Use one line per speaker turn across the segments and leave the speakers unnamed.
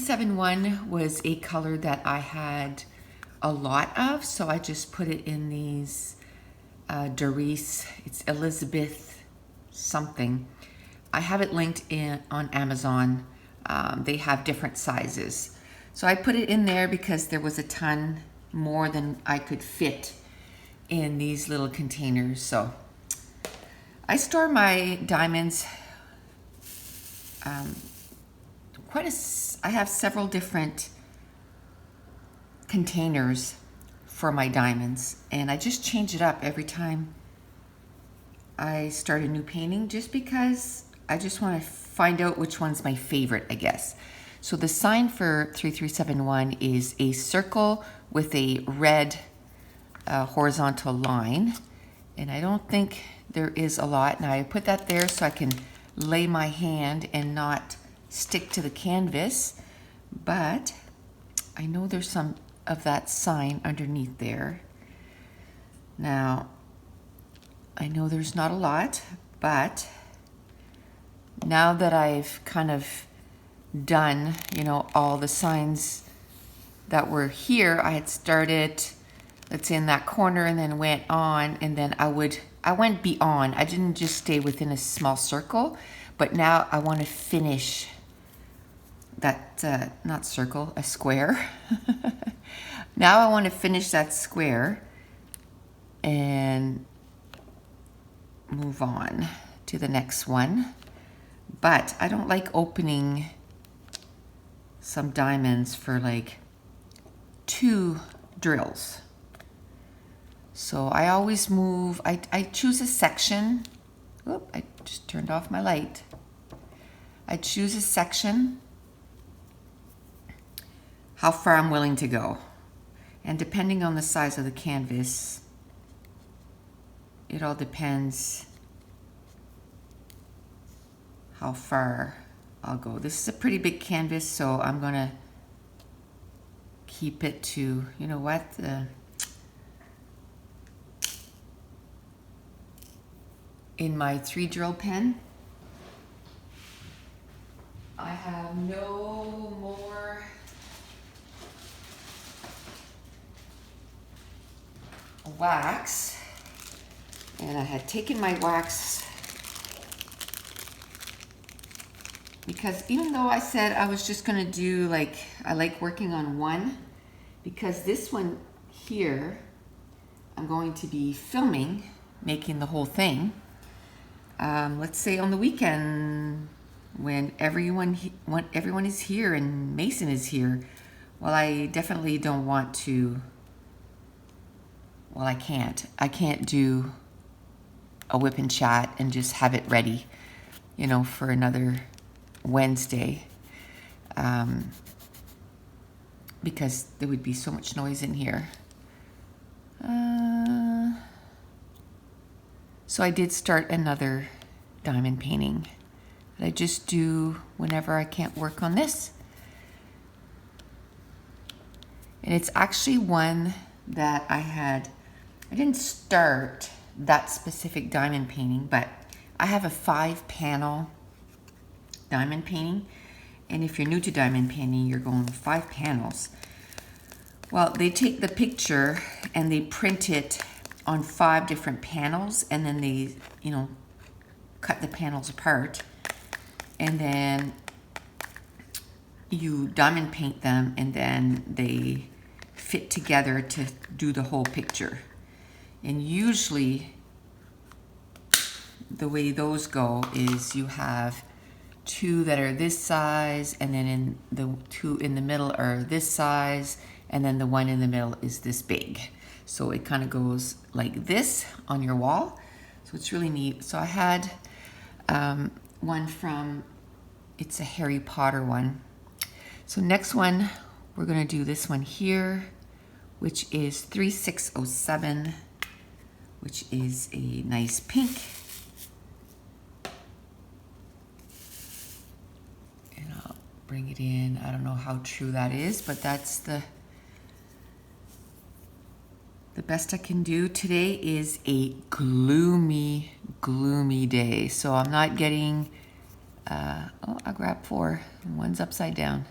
3371 was a color that I had a lot of, so I just put it in these Doris, it's Elizabeth something. I have it linked in on Amazon. They have different sizes. So I put it in there because there was a ton more than I could fit in these little containers. So I store my diamonds I have several different containers for my diamonds, and I just change it up every time I start a new painting, just because I just want to find out which one's my favorite, I guess. So the sign for 3371 is a circle with a red horizontal line, and I don't think there is a lot. Now I put that there so I can lay my hand and not stick to the canvas, but I know there's some of that sign underneath there. Now I know there's not a lot, but now that I've kind of done, you know, all the signs that were here, I had started, let's say, in that corner and then went on, and then I went beyond. I didn't just stay within a small circle, but now I want to finish that, not circle, a square. Now I want to finish that square and move on to the next one. But I don't like opening some diamonds for like 2 drills. So I always move, I choose a section. Oop, I just turned off my light. I choose a section, how far I'm willing to go. And depending on the size of the canvas, it all depends how far I'll go. This is a pretty big canvas, so I'm gonna keep it to, you know what, in my 3 drill pen. I have no more wax, and I had taken my wax because even though I said I was just gonna do, like, I like working on one, because this one here I'm going to be filming, making the whole thing. Let's say on the weekend when everyone is here and Mason is here. Well, I definitely don't want to, well, I can't do a whip and chat and just have it ready, you know, for another Wednesday, because there would be so much noise in here. So I did start another diamond painting that I just do whenever I can't work on this. And it's actually one that I didn't start that specific diamond painting, but I have a 5-panel diamond painting. And if you're new to diamond painting, you're going 5 panels. Well, they take the picture and they print it on 5 different panels, and then they, you know, cut the panels apart, and then you diamond paint them, and then they fit together to do the whole picture. And usually the way those go is you have 2 that are this size, and then in the 2 in the middle are this size, and then the one in the middle is this big. So it kind of goes like this on your wall. So it's really neat. So I had one from, it's a Harry Potter one. So next one, we're gonna do this one here, which is 3607, which is a nice pink. And I'll bring it in. I don't know how true that is, but that's the best I can do. Today is a gloomy, gloomy day. So I'm not getting, oh, I'll grab 4. One's upside down.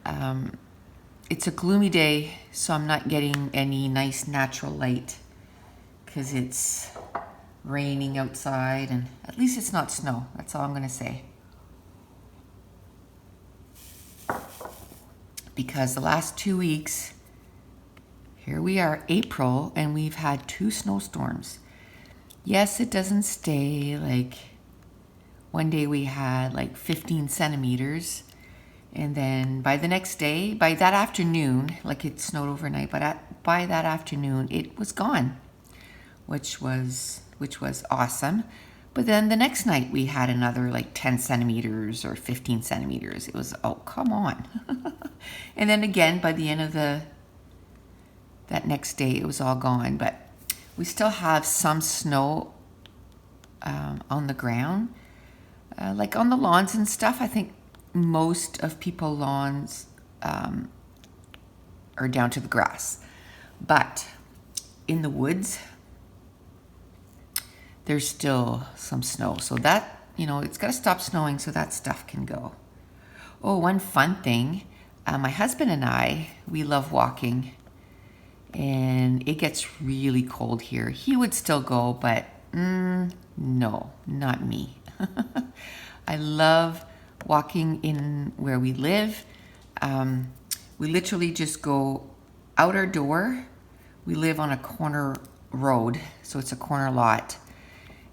It's a gloomy day, so I'm not getting any nice natural light because it's raining outside, and at least it's not snow. That's all I'm going to say. Because the last 2 weeks, here we are, April, and we've had 2 snowstorms. Yes, it doesn't stay. Like, one day we had like 15 centimeters. And then by the next day, by that afternoon, like it snowed overnight, but by that afternoon, it was gone, which was awesome. But then the next night we had another like 10 centimeters or 15 centimeters. It was, oh, come on. And then again, by the end of that next day, it was all gone. But we still have some snow on the ground, like on the lawns and stuff. I think most of people's lawns are down to the grass. But in the woods, there's still some snow. So that, it's got to stop snowing so that stuff can go. Oh, one fun thing. My husband and I, we love walking. And it gets really cold here. He would still go, but no, not me. I love walking in where we live. We literally just go out our door. We live on a corner road, so it's a corner lot.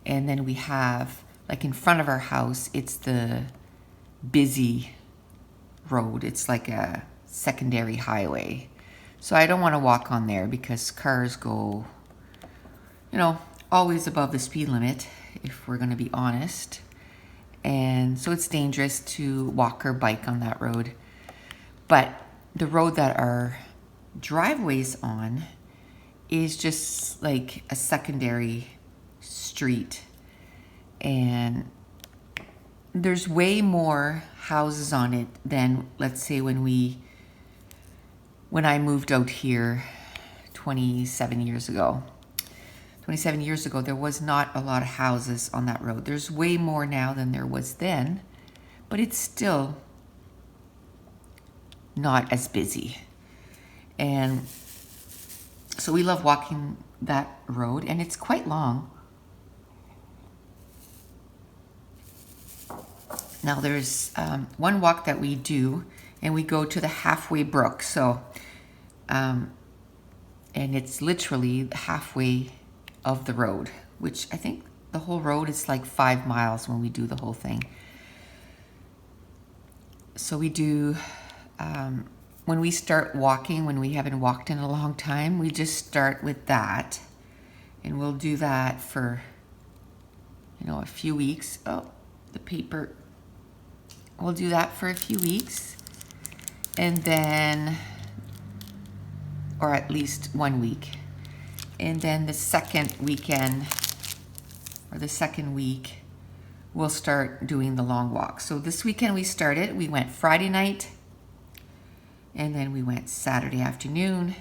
And then we have, like in front of our house, it's the busy road. It's like a secondary highway. So I don't want to walk on there because cars go, always above the speed limit, if we're going to be honest. And so it's dangerous to walk or bike on that road. But the road that our driveway's on is just like a secondary street. And there's way more houses on it than, let's say, when I moved out here 27 years ago. 27 years ago, there was not a lot of houses on that road. There's way more now than there was then, but it's still not as busy. And so we love walking that road, and it's quite long. Now there's one walk that we do, and we go to the halfway brook. So, and it's literally halfway of the road, which I think the whole road is like 5 miles when we do the whole thing. So we do, when we start walking, when we haven't walked in a long time, we just start with that. And we'll do that for, a few weeks. Oh, the paper. We'll do that for a few weeks. And then, or at least 1 week. And then the second weekend, or the second week, we'll start doing the long walk. So this weekend we went Friday night, and then we went Saturday afternoon,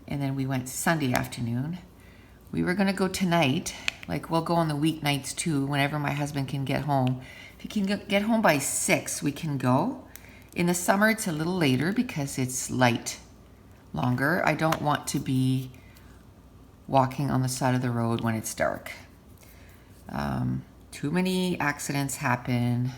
and then we went Sunday afternoon. We were gonna go tonight, like we'll go on the weeknights too, whenever my husband can get home. If he can get home by 6, we can go. In the summer, it's a little later because it's light longer. I don't want to be walking on the side of the road when it's dark. Too many accidents happen.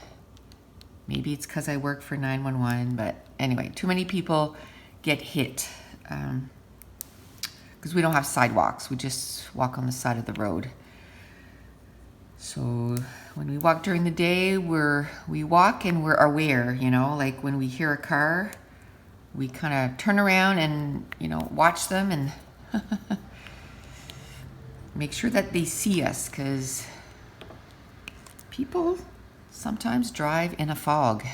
Maybe it's because I work for 911, but anyway, too many people get hit because we don't have sidewalks. We just walk on the side of the road. So when we walk during the day, we walk and we're aware, like when we hear a car, we kind of turn around and, watch them and make sure that they see us, because people sometimes drive in a fog.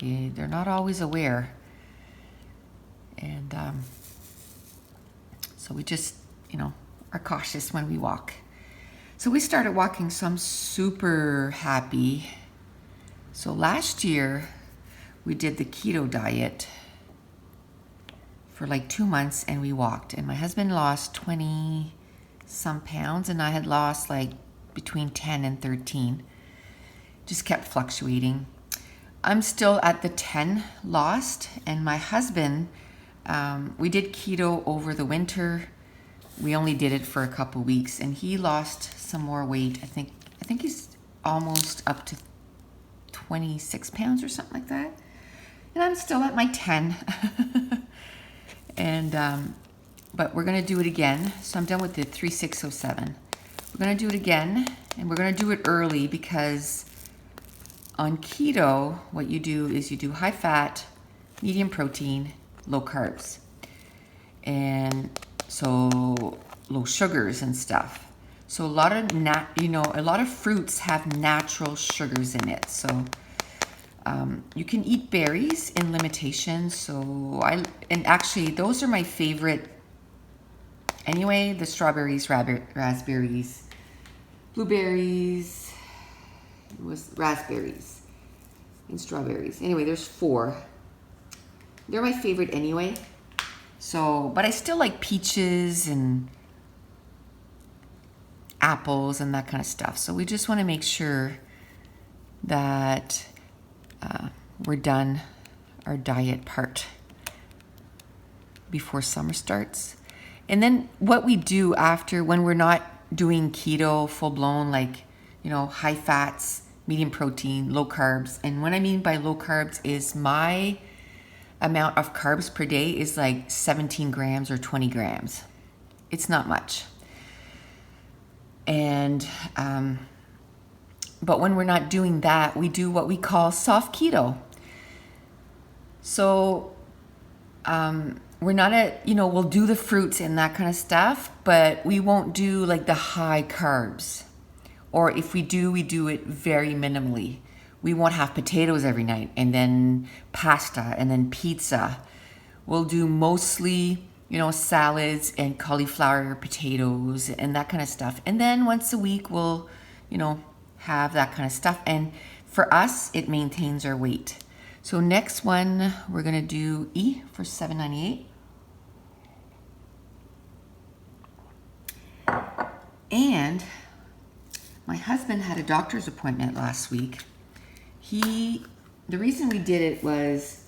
They're not always aware. And so we just, are cautious when we walk. So we started walking, so I'm super happy. So last year, we did the keto diet for like 2 months, and we walked. And my husband lost 20 some pounds, and I had lost like between 10 and 13. Just kept fluctuating. I'm still at the 10 lost, and my husband, we did keto over the winter. We only did it for a couple weeks, and he lost some more weight. I think he's almost up to 26 pounds or something like that. And I'm still at my 10. And but we're gonna do it again. So I'm done with the 3607. We're gonna do it again, and we're gonna do it early because on keto, what you do is you do high fat, medium protein, low carbs, and so low sugars and stuff. So a lot of a lot of fruits have natural sugars in it. So you can eat berries in limitation. And actually those are my favorite. Anyway, the strawberries, raspberries, blueberries, raspberries, and strawberries. Anyway, there's 4. They're my favorite anyway. So, but I still like peaches and apples and that kind of stuff. So we just want to make sure that we're done our diet part before summer starts. And then what we do after, when we're not doing keto full blown, like, high fats, medium protein, low carbs. And what I mean by low carbs is my amount of carbs per day is like 17 grams or 20 grams. It's not much. And, but when we're not doing that, we do what we call soft keto. So, we're not we'll do the fruits and that kind of stuff, but we won't do like the high carbs. Or if we do it very minimally. We won't have potatoes every night, and then pasta, and then pizza. We'll do mostly, salads and cauliflower potatoes and that kind of stuff. And then once a week, we'll, have that kind of stuff. And for us, it maintains our weight. So next one, we're gonna do E for $7.98. And my husband had a doctor's appointment last week. The reason we did it was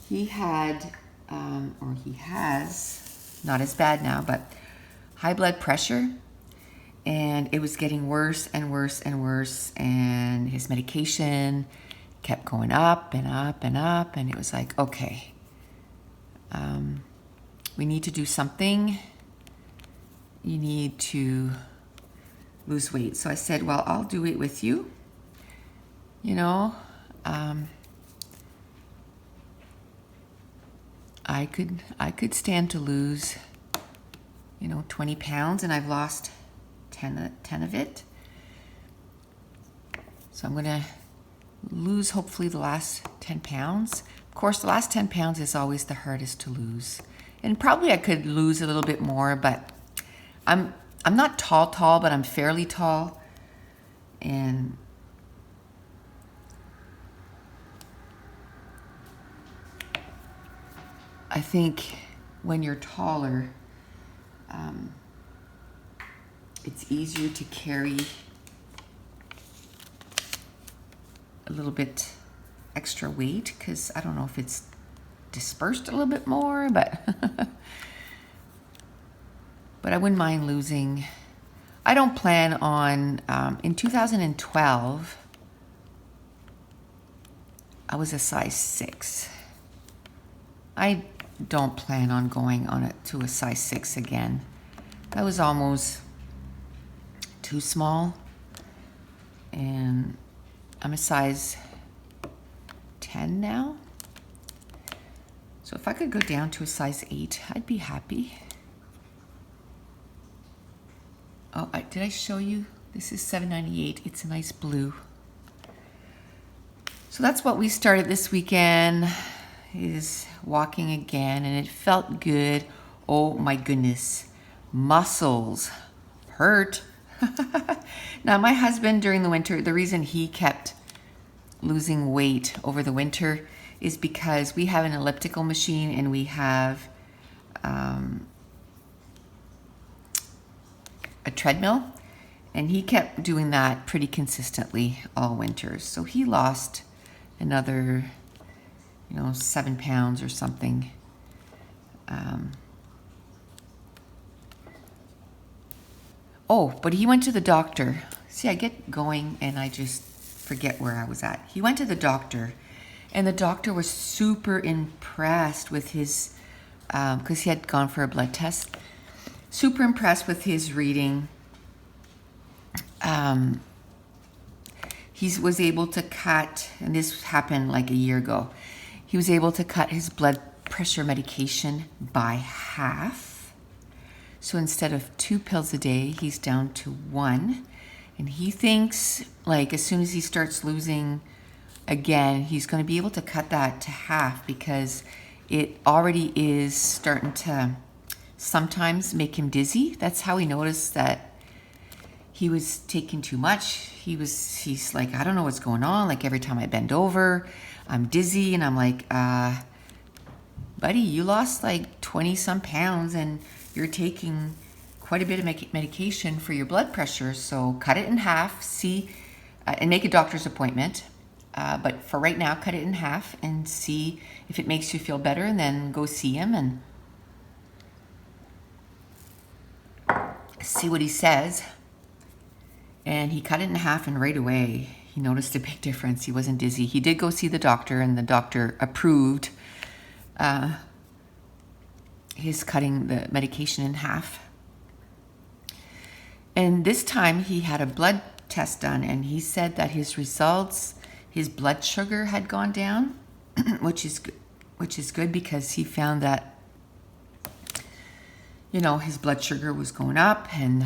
he had, or he has, not as bad now, but high blood pressure, and it was getting worse and worse and worse, and his medication kept going up and up and up, and it was like, okay, we need to do something. You need to lose weight. So I said, well, I'll do it with you. I could stand to lose, 20 pounds, and I've lost 10 of it. So I'm going to lose hopefully the last 10 pounds. Of course, the last 10 pounds is always the hardest to lose. And probably I could lose a little bit more, but I'm not tall, but I'm fairly tall. And I think when you're taller, it's easier to carry a little bit extra weight, because I don't know if it's dispersed a little bit more, but but I wouldn't mind losing. I don't plan on, in 2012, I was a size 6. I don't plan on going to a size 6 again. That was almost too small. And I'm a size 10 now. So if I could go down to a size 8, I'd be happy. Oh, did I show you? This is $7.98. It's a nice blue. So that's what we started this weekend, is walking again, and it felt good. Oh my goodness. Muscles hurt. Now my husband during the winter, the reason he kept losing weight over the winter is because we have an elliptical machine and we have a treadmill, and he kept doing that pretty consistently all winter. So he lost another, 7 pounds or something. But he went to the doctor. See, I get going and I just forget where I was at. He went to the doctor, and the doctor was super impressed with his, because he had gone for a blood test, super impressed with his reading. He was able to cut, and this happened like a year ago, he was able to cut his blood pressure medication by half. So instead of 2 pills a day, he's down to 1. And he thinks, like, as soon as he starts losing again, he's going to be able to cut that to half, because it already is starting to sometimes make him dizzy. That's how he noticed that he was taking too much. He's like, I don't know what's going on. Like, every time I bend over, I'm dizzy. And I'm like, buddy, you lost like 20 some pounds and you're taking quite a bit of medication for your blood pressure. So cut it in half, see, and make a doctor's appointment. But for right now, cut it in half and see if it makes you feel better, and then go see him and see what he says. And he cut it in half, and right away he noticed a big difference. He wasn't dizzy. He did go see the doctor, and the doctor approved his cutting the medication in half. And this time he had a blood test done, and he said that his results, his blood sugar had gone down, which is good, because he found that, his blood sugar was going up, and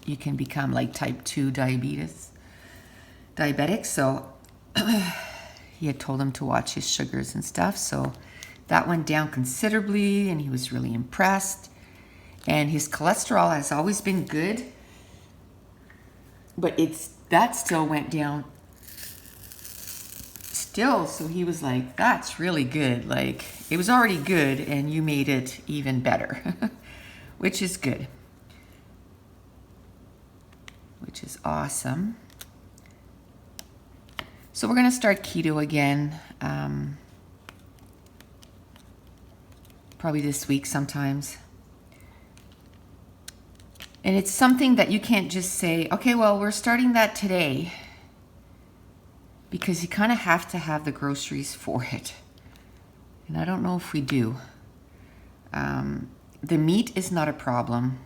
you can become like type 2 diabetic. So he had told him to watch his sugars and stuff. So that went down considerably, and he was really impressed. And his cholesterol has always been good, but that still went down still. So he was like, that's really good. Like, it was already good and you made it even better, which is good, which is awesome. So we're going to start keto again, probably this week sometimes. And it's something that you can't just say, okay, well, we're starting that today, because you kind of have to have the groceries for it. And I don't know if we do. The meat is not a problem,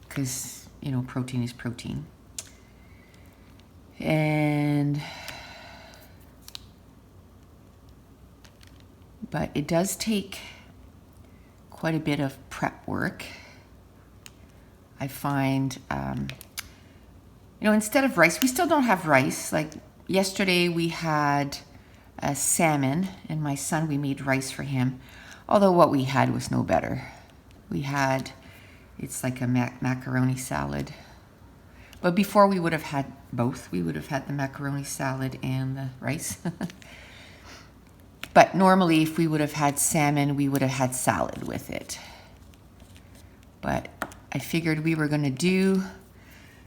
because, protein is protein. But it does take quite a bit of prep work. I find, instead of rice, we still don't have rice. Like yesterday we had salmon, and my son, we made rice for him. Although what we had was no better. It's like a macaroni salad. But before, we would have had both. We would have had the macaroni salad and the rice. But normally, if we would have had salmon, we would have had salad with it. But I figured we were going to do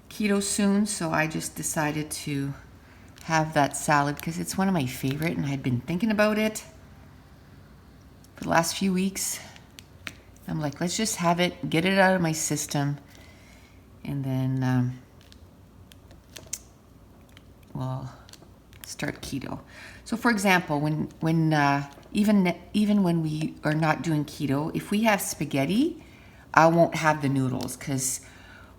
keto soon, so I just decided to have that salad, because it's one of my favorite, and I'd been thinking about it for the last few weeks. I'm like, let's just have it, get it out of my system, and then we'll start keto. So for example, when even when we are not doing keto, if we have spaghetti, I won't have the noodles, because,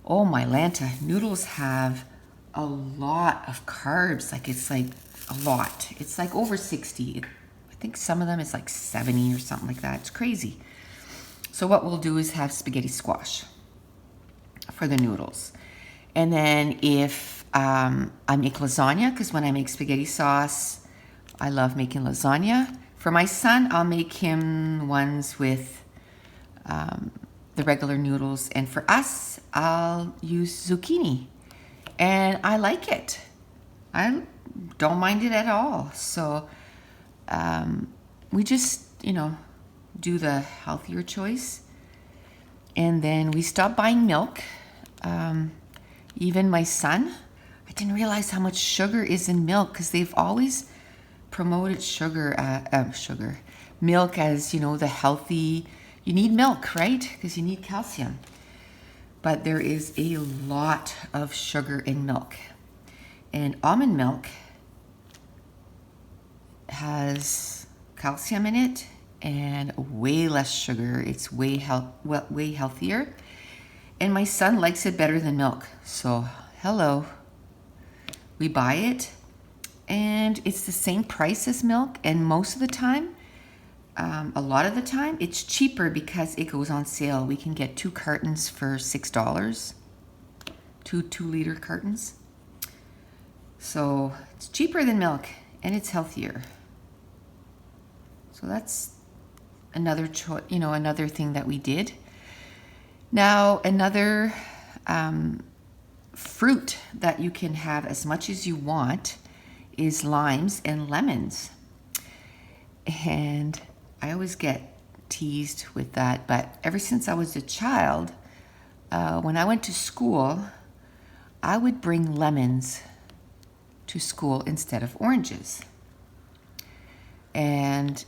oh my Lanta, noodles have a lot of carbs. Like, it's like a lot. It's like over 60. I think some of them is like 70 or something like that. It's crazy. So what we'll do is have spaghetti squash for the noodles. And then if I make lasagna, because when I make spaghetti sauce, I love making lasagna. For my son, I'll make him ones with the regular noodles. And for us, I'll use zucchini. And I like it. I don't mind it at all. So we just, do the healthier choice. And then we stop buying milk. Even my son, I didn't realize how much sugar is in milk, because they've always promoted milk as, the healthy. You need milk, right? Because you need calcium. But there is a lot of sugar in milk. And almond milk has calcium in it and way less sugar. It's way healthier. And my son likes it better than milk. So, hello. We buy it, and it's the same price as milk. And most of the time, a lot of the time, it's cheaper because it goes on sale. We can get 2 cartons for $6, 2-liter cartons. So it's cheaper than milk, and it's healthier. So that's another another thing that we did. Now, another fruit that you can have as much as you want is limes and lemons. And I always get teased with that, but ever since I was a child, when I went to school, I would bring lemons to school instead of oranges. And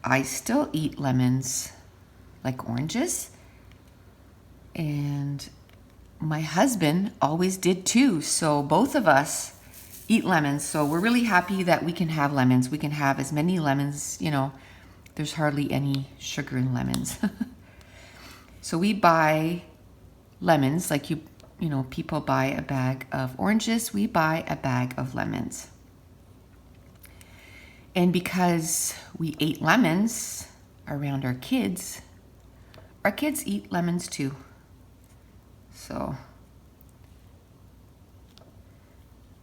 I still eat lemons like oranges. And my husband always did too. So both of us eat lemons. So we're really happy that we can have lemons. We can have as many lemons, there's hardly any sugar in lemons. So we buy lemons like people buy a bag of oranges. We buy a bag of lemons. And because we ate lemons around our kids eat lemons too. So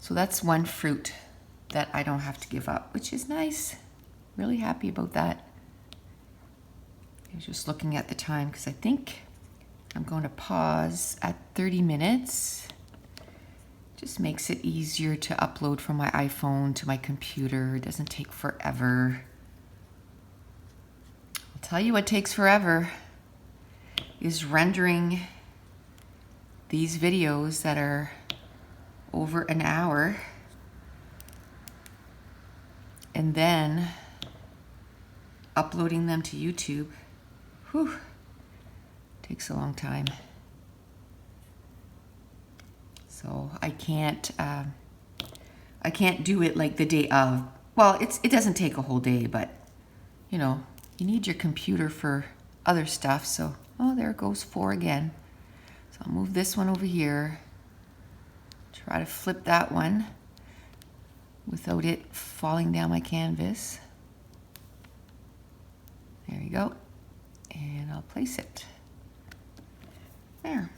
that's one fruit that I don't have to give up, which is nice. Really happy about that. I was just looking at the time because I think I'm going to pause at 30 minutes. Just makes it easier to upload from my iPhone to my computer. It doesn't take forever. I'll tell you what takes forever is rendering these videos that are over an hour, and then uploading them to YouTube. Whew, takes a long time. So I can't do it like the day of. Well, it doesn't take a whole day, but you need your computer for other stuff. So, there goes 4 again. So I'll move this one over here. Try to flip that one without it falling down my canvas. There you go. And I'll place it. There.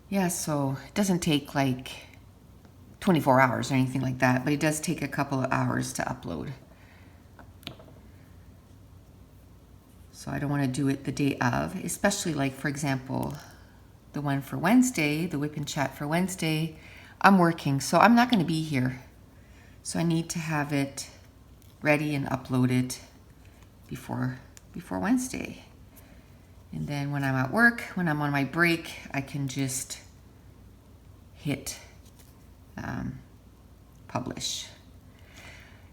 Yeah, so it doesn't take like 24 hours or anything like that, but it does take a couple of hours to upload. So I don't want to do it the day of, especially like, for example, the one for Wednesday, the WIP and chat for Wednesday. I'm working, so I'm not going to be here. So I need to have it ready and uploaded before Wednesday. And then when I'm at work, when I'm on my break, I can just hit publish.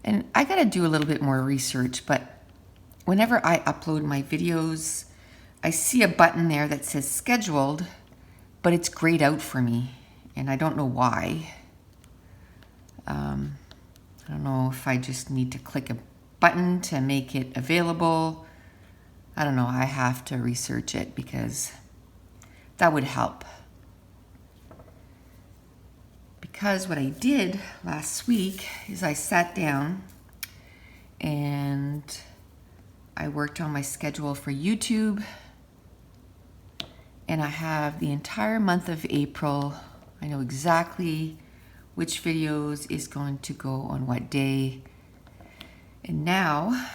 And I got to do a little bit more research, but whenever I upload my videos, I see a button there that says scheduled, but it's grayed out for me, and I don't know why. I don't know if I just need to click a button to make it available. I don't know. I have to research it because that would help. Because what I did last week is I sat down and I worked on my schedule for YouTube, and I have the entire month of April. I know exactly which videos is going to go on what day. And now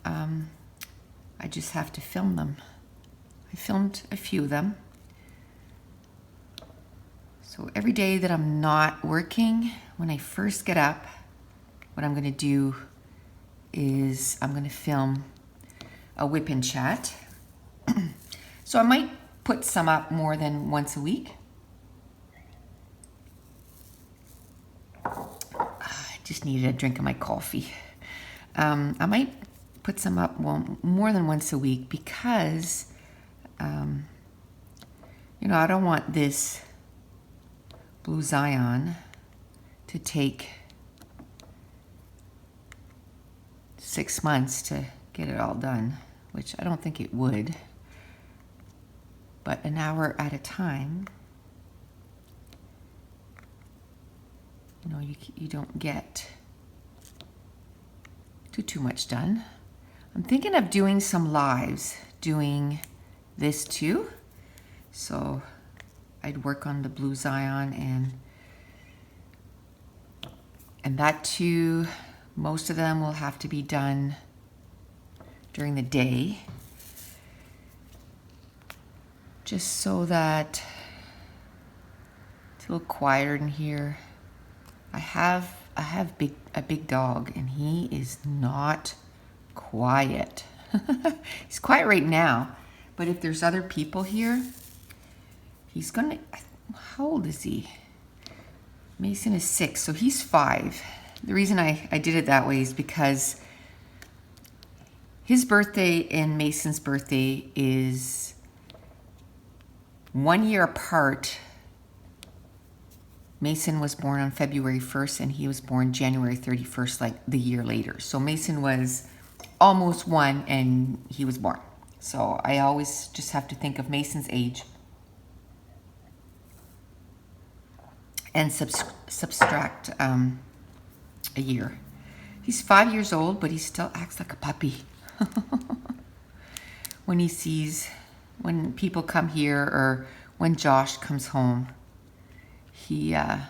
I just have to film them. I filmed a few of them. So every day that I'm not working, when I first get up, what I'm going to do is I'm going to film a WIP and chat. So I might put some up more than once a week. Just needed a drink of my coffee. I might put some up more than once a week because, I don't want this Blue Zion to take 6 months to get it all done, which I don't think it would. But an hour at a time, you don't get too much done. I'm thinking of doing some lives, doing this too. So I'd work on the Blue Zion and that too. Most of them will have to be done during the day, just so that it's a little quieter in here. I have a big dog, and he is not quiet. He's quiet right now, but if there's other people here, he's gonna. How old is he? Mason is 6, so he's 5. The reason I did it that way is because his birthday and Mason's birthday is 1 year apart. Mason was born on February 1st and he was born January 31st, like the year later. So Mason was almost 1 and he was born. So I always just have to think of Mason's age and subtract a year. He's 5 years old, but he still acts like a puppy. When people come here or when Josh comes home, and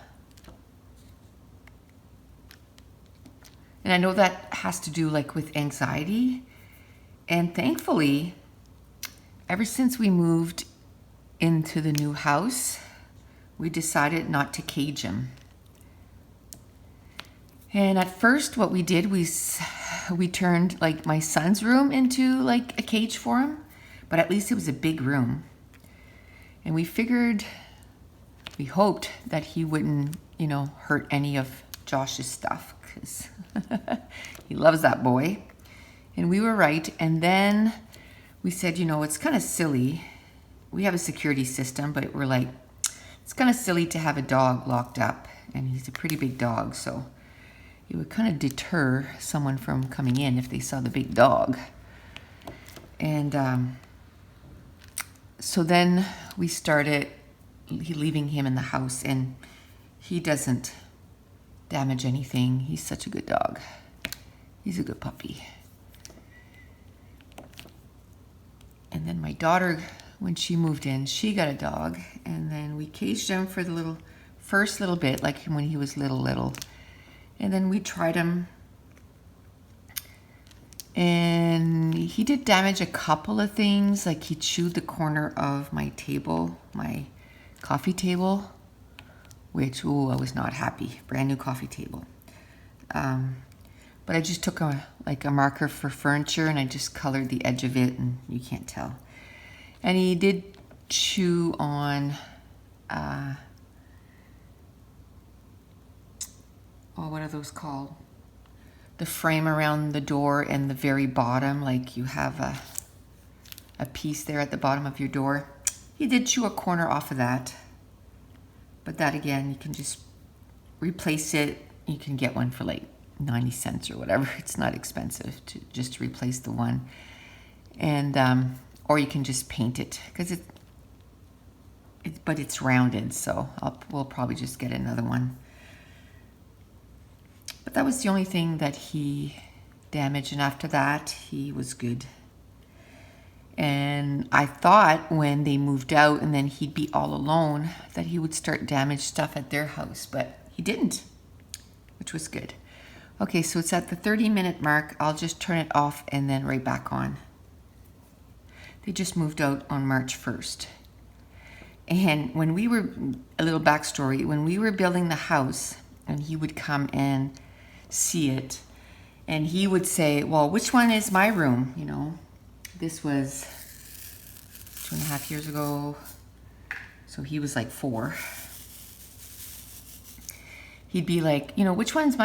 I know that has to do like with anxiety. And thankfully, ever since we moved into the new house, we decided not to cage him. And at first what we did was we turned like my son's room into like a cage for him, but at least it was a big room. And we hoped that he wouldn't, hurt any of Josh's stuff, because he loves that boy. And we were right. And then we said, it's kind of silly. We have a security system, but we're like, it's kind of silly to have a dog locked up. And he's a pretty big dog, so it would kind of deter someone from coming in if they saw the big dog. And so then we started leaving him in the house, and he doesn't damage anything. He's such a good dog. He's a good puppy. And then my daughter, when she moved in, she got a dog, and then we caged him for the first little bit, like when he was little. And then we tried him, and he did damage a couple of things. Like he chewed the corner of my table, my coffee table, which, I was not happy. Brand new coffee table. But I just took a marker for furniture and I just colored the edge of it, and you can't tell. And he did chew on, what are those called? The frame around the door and the very bottom, like you have a piece there at the bottom of your door. He did chew a corner off of that. But that again, you can just replace it. You can get one for like 90 cents or whatever. It's not expensive to just replace the one. And, or you can just paint it, because but it's rounded, so we'll probably just get another one. But that was the only thing that he damaged, and after that, he was good. And I thought when they moved out and then he'd be all alone that he would start damage stuff at their house, but he didn't, which was good. Okay, so it's at the 30-minute mark. I'll just turn it off and then right back on. They just moved out on March 1st. And when we were, a little backstory, when we were building the house and he would come and see it, and he would say, well, which one is my room? This was 2.5 years ago. So he was like 4. He'd be like, which one's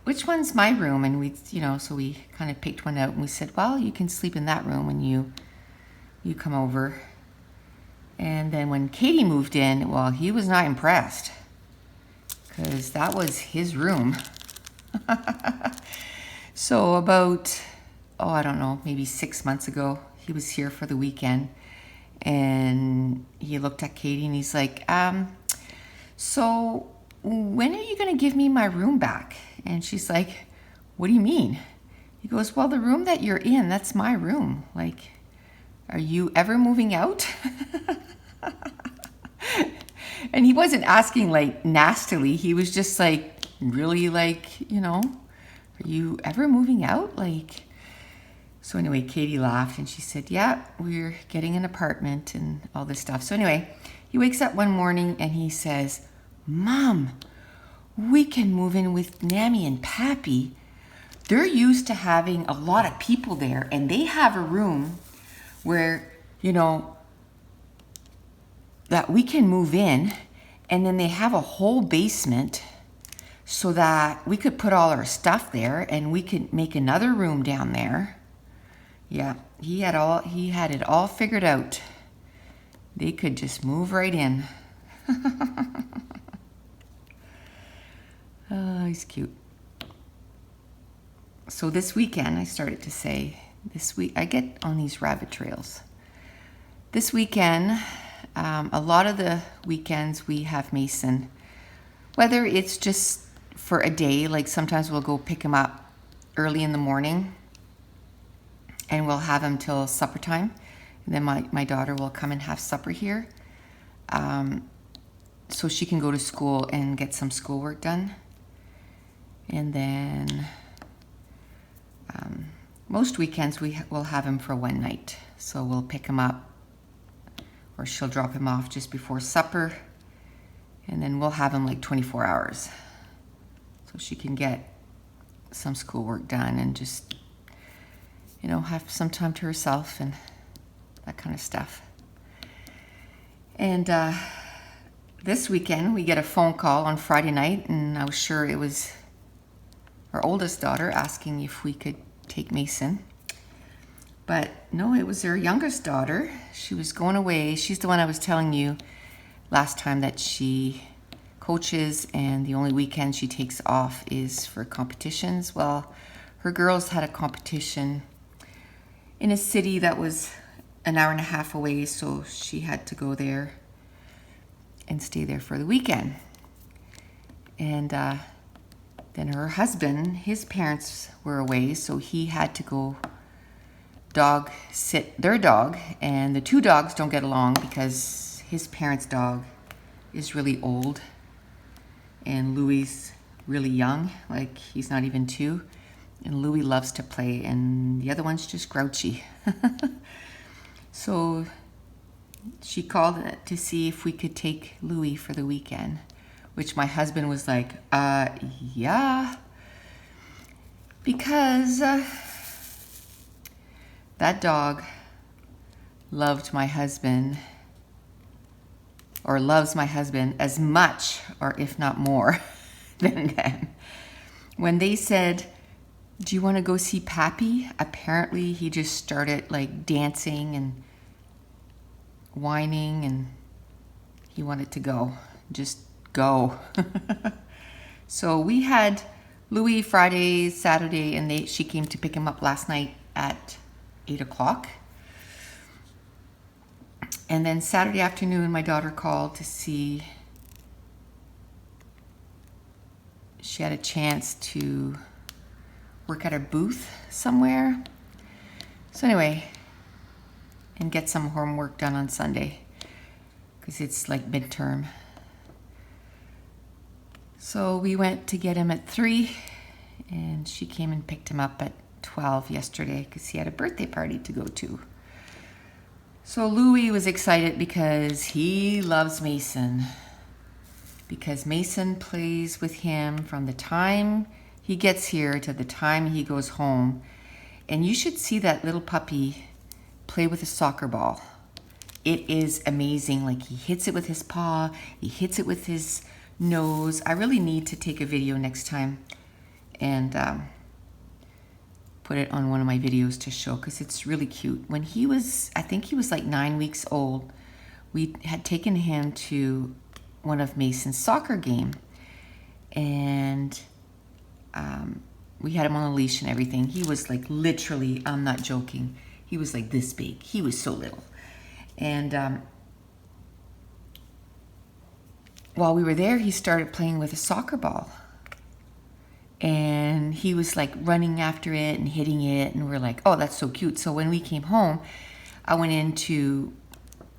which one's my room? And we, so we kind of picked one out and we said, well, you can sleep in that room when you come over. And then when Katie moved in, well, he was not impressed because that was his room. So about, I don't know, maybe 6 months ago, he was here for the weekend and he looked at Katie and he's like, so when are you going to give me my room back? And she's like, what do you mean? He goes, well, the room that you're in, that's my room. Like, are you ever moving out? And he wasn't asking like nastily. He was just like, really like, are you ever moving out? Like, so anyway, Katie laughed and she said, yeah, we're getting an apartment and all this stuff. So anyway, he wakes up one morning and he says, Mom, we can move in with Nammy and Pappy. They're used to having a lot of people there and they have a room where, that we can move in, and then they have a whole basement so that we could put all our stuff there and we could make another room down there. Yeah, he had it all figured out. They could just move right in. Oh, he's cute. So this weekend, I started to say, I get on these rabbit trails. This weekend, a lot of the weekends we have Mason, whether it's just for a day, like sometimes we'll go pick him up early in the morning and we'll have him till supper time. And then my daughter will come and have supper here so she can go to school and get some schoolwork done. And then most weekends we will have him for one night. So we'll pick him up or she'll drop him off just before supper. And then we'll have him like 24 hours. So she can get some schoolwork done and just, have some time to herself and that kind of stuff. And this weekend we get a phone call on Friday night and I was sure it was our oldest daughter asking if we could take Mason. But no, it was her youngest daughter. She was going away. She's the one I was telling you last time that she coaches and the only weekend she takes off is for competitions. Well, her girls had a competition in a city that was an hour and a half away, so she had to go there and stay there for the weekend. And then her husband, his parents were away, so he had to go dog sit their dog, and the two dogs don't get along because his parents' dog is really old and Louis really young, like he's not even 2, and Louis loves to play and the other one's just grouchy. So she called to see if we could take Louis for the weekend, which my husband was like, yeah, because that dog loved my husband, or loves my husband as much, or if not more, than them. When they said, do you want to go see Pappy? Apparently he just started like dancing and whining and he wanted to go. Just go. So we had Louis Friday, Saturday, and she came to pick him up last night at 8 o'clock. And then Saturday afternoon, my daughter called to see she had a chance to work at a booth somewhere. So anyway, and get some homework done on Sunday because it's like midterm. So we went to get him at 3 and she came and picked him up at 12 yesterday because he had a birthday party to go to. So Louis was excited because he loves Mason. Because Mason plays with him from the time he gets here to the time he goes home. And you should see that little puppy play with a soccer ball. It is amazing. Like he hits it with his paw, he hits it with his nose. I really need to take a video next time and put it on one of my videos to show because it's really cute. When he was, I think he was like 9 weeks old, we had taken him to one of Mason's soccer game, and we had him on a leash and everything. He was like literally, I'm not joking, he was like this big. He was so little. And while we were there, he started playing with a soccer ball. And he was like running after it and hitting it. And we're like, oh, that's so cute. So when we came home, I went into,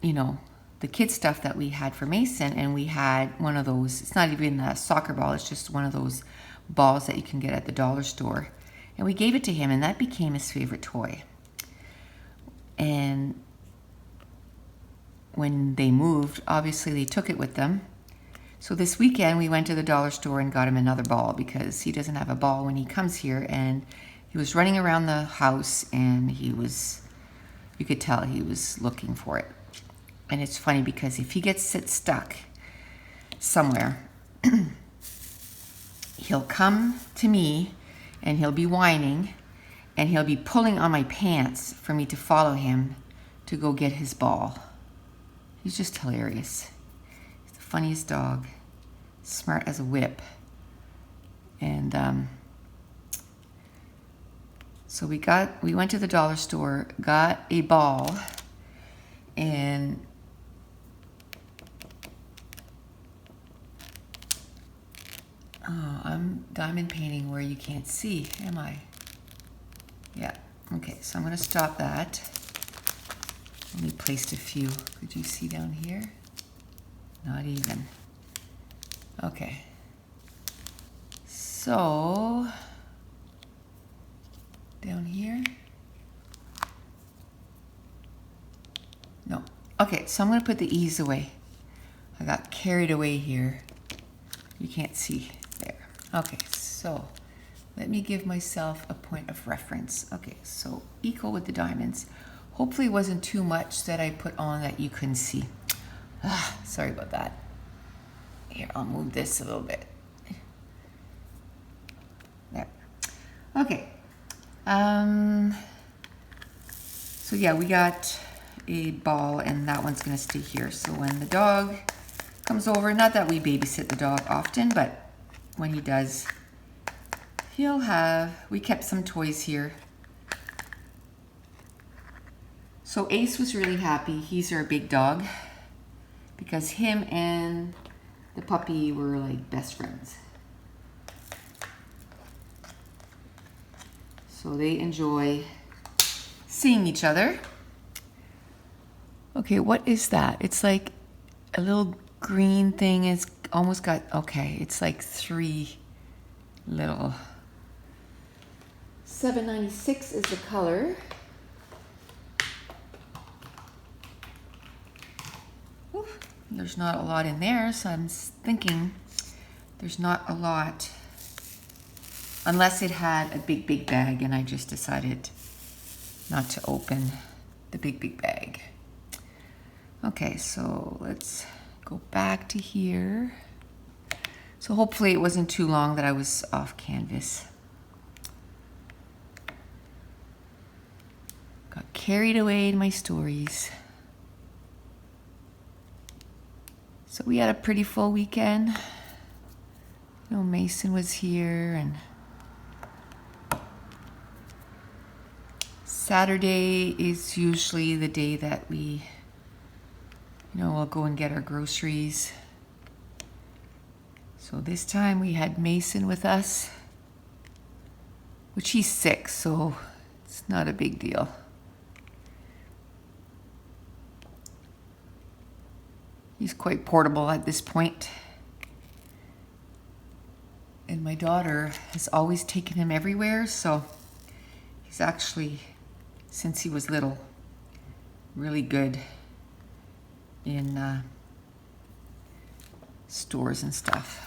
you know, the kid stuff that we had for Mason. And we had one of those, it's not even a soccer ball, it's just one of those balls that you can get at the dollar store. And we gave it to him, and that became his favorite toy. And when they moved, obviously they took it with them. So this weekend we went to the dollar store and got him another ball because he doesn't have a ball when he comes here, and he was running around the house and he was, you could tell he was looking for it. And it's funny because if he gets stuck somewhere, he'll come to me and he'll be whining and he'll be pulling on my pants for me to follow him to go get his ball. He's just hilarious. He's the funniest dog. Smart as a whip. And so we went to the dollar store, got a ball, and I'm diamond painting where you can't see, am I? Yeah, okay, so I'm gonna stop that. Only placed a few. Could you see down here? Not even. Okay. So, down here? No. Okay, so I'm gonna put the E's away. I got carried away here. You can't see there. Okay, so let me give myself a point of reference. Okay, so equal with the diamonds. Hopefully it wasn't too much that I put on that you couldn't see. Sorry about that. Here, I'll move this a little bit. There. Okay. So yeah, we got a ball, and that one's gonna stay here. So when the dog comes over, not that we babysit the dog often, but when he does, we kept some toys here. So Ace was really happy. He's our big dog because him and the puppy were like best friends. So they enjoy seeing each other. Okay, what is that? It's like a little green thing. It's almost got, okay, it's like 3 little. 796 is the color. Oof, there's not a lot in there, so I'm thinking there's not a lot. Unless it had a big bag, and I just decided not to open the big bag. Okay, so let's go back to here. So hopefully it wasn't too long that I was off canvas. Got carried away in my stories. So we had a pretty full weekend. You know, Mason was here, and Saturday is usually the day that we, we'll go and get our groceries. So this time we had Mason with us, which he's sick, so it's not a big deal. He's quite portable at this point. And my daughter has always taken him everywhere, so he's actually, since he was little, really good in stores and stuff.